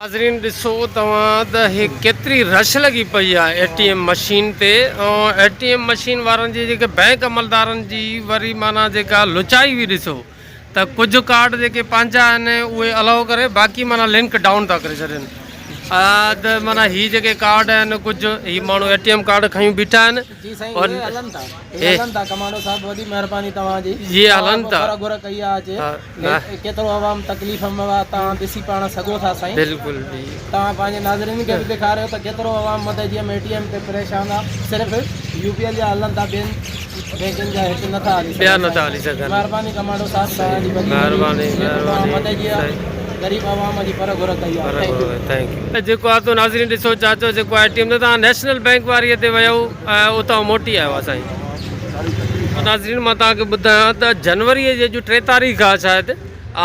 नाज़रीन ॾिसो तव्हां त हे केतिरी रश लॻी पई आहे एटीएम मशीन ते। ऐं एटीएम मशीन वारनि जी जेके बैंक अमलदारनि जी वरी माना जेका लुचाई हुई ॾिसो त कुझु कार्ड जेके पंहिंजा आहिनि उहे अलाउ करे बाक़ी माना लिंक डाउन था करे छॾनि। त माना हीअ जेके कार्ड आहिनि कुझु हीअ माण्हू एटीएम कार्ड खयूं बीठा आहिनि और हलन था कमांडो साहब वॾी महिरबानी तव्हांजी ये हलन था घुर कई आहे अचे केतिरो आवाम तकलीफ़ में आहे तव्हां ॾिसी पाण सघो था साईं। बिल्कुलु बि तव्हां पंहिंजे नाज़रीन खे बि ॾेखारियो त केतिरो आवाम मथे जीअं एटीएम ते परेशान आहे। सिर्फ़ु यूपीएल जा हलनि था ॿियनि बैंकुनि जा हिते नथा हली सघनि। महिरबानी कमांडो साहब तव्हांजी महिरबानी मथे जीअं गरीब आवाम जी पर घुर कई आहे। Thank U. जेको आहे तो नाज़रीन ॾिसो चाचो जेको एटीएम ते तव्हां नेशनल बैंक वारीअ ते वियो उतां मोटी आयो आहे साईं। नाज़रीन मां तव्हांखे ॿुधायां त जनवरीअ जे जो 3 तारीख़ आहे शायदि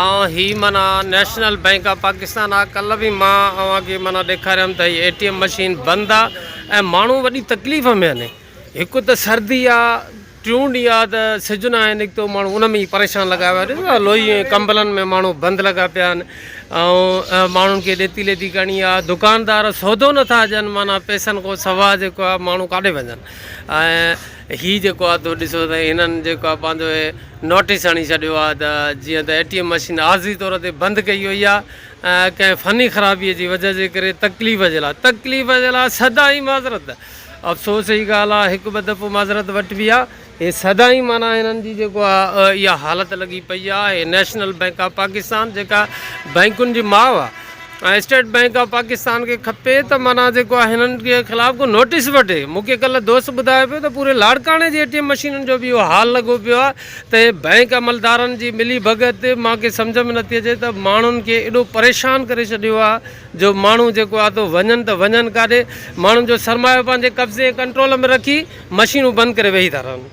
ऐं हीअ माना नेशनल बैंक ऑफ पाकिस्तान आहे। कल्ह बि मां तव्हांखे माना ॾेखारियमि त हीअ एटीएम मशीन बंदि आहे ऐं माण्हू वॾी तकलीफ़ में आहिनि। हिकु त सर्दी आहे, टियों ॾींहुं आहे त सिजु न आहे निकितो माण्हू उन में ई परेशान लॻा पिया आहिनि। लोही कंबलनि में माण्हू बंदि लॻा पिया आहिनि ऐं माण्हुनि खे ॾेती लेती करणी आहे। दुकानदार सौदो नथा ॾियनि माना पैसनि खां सवाइ जेको आहे माण्हू काॾे वञनि। ऐं हीअ जेको आहे तो ॾिसो त हिननि जेको आहे पंहिंजो नोटिस हणी छॾियो आहे त जीअं त एटीएम मशीन आर्ज़ी तौर ते बंदि कई वई आहे कंहिं फ़नी ख़राबीअ जी वजह जे करे तकलीफ़ जे लाइ सदाई माज़रत। अफ़सोस जी ॻाल्हि आहे हिकु ॿ दफ़ो माज़रत वठिबी आहे। हे सदाई माना हिननि जी जेको आहे इहा हालति लॻी पई आहे। हे नेशनल बैंक ऑफ पाकिस्तान जेका बैंकुनि जी माउ आहे ऐं स्टेट बैंक ऑफ पाकिस्तान खे खपे त माना जेको आहे हिननि जे ख़िलाफ़ु को नोटिस वठे। मूंखे कल्ह दोस्त ॿुधाए पियो त पूरे लाड़काणे जी एटीएम मशीनुनि जो बि इहो हाल लॻो पियो आहे त बैंक अमलदारनि जी मिली भगत मूंखे सम्झ में नथी अचे त माण्हुनि खे एॾो परेशान करे छॾियो आहे जो माण्हू जेको आहे तो वञनि काॾे। माण्हुनि जो सरमायो पंहिंजे कब्ज़े कंट्रोल में रखी मशीनूं बंदि करे वेही था रहनि।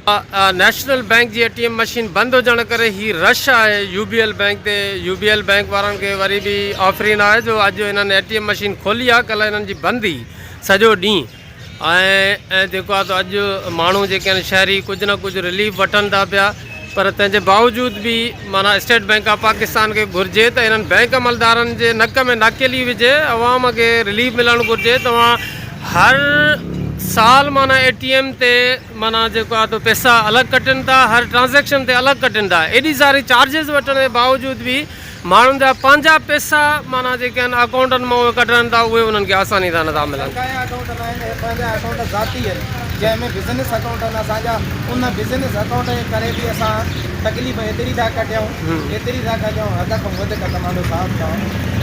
नेशनल बैंक जी एटीएम मशीन बंदि हुजण करे ही रश आहे यूबीएल बैंक ते। यूबीएल बैंक वारनि खे वरी बि ऑफरिन आहे जो अॼु हिननि एटीएम मशीन खोली आहे, कल्ह हिननि जी बंदि सॼो ॾींहुं। ऐं जेको आहे त अॼु माण्हू जेके आहिनि शहरी कुझु न कुझु रिलीफ वठनि था पिया पर तंहिंजे बावजूद बि माना स्टेट बैंक ऑफ पाकिस्तान खे घुरिजे त हिननि बैंक अमलदारनि जे नक में नाकेली विझे, अवाम खे रिलीफ मिलणु घुरिजे। तव्हां हर साल माना एटीएम ते माना जेको आहे तो पैसा अलॻि कटनि था, हर ट्रांजेक्शन ते अलॻि कटनि था। एॾी सारी चार्जिस वठण जे बावजूद बि माण्हुनि जा पंहिंजा पैसा माना जेके आहिनि अकाउंटनि मां उहे कढनि था उहे उन्हनि खे आसानी सां नथा मिलनि। अकाउंट न आहिनि पंहिंजा अकाउंट ज़ाती आहिनि जंहिंमें बिज़नेस अकाउंट आहिनि। असांजा उन बिज़नेस अकाउंट जे करे बि असां तकलीफ़ एतिरी था कटियूं हद खां वधीक कमांडो साहब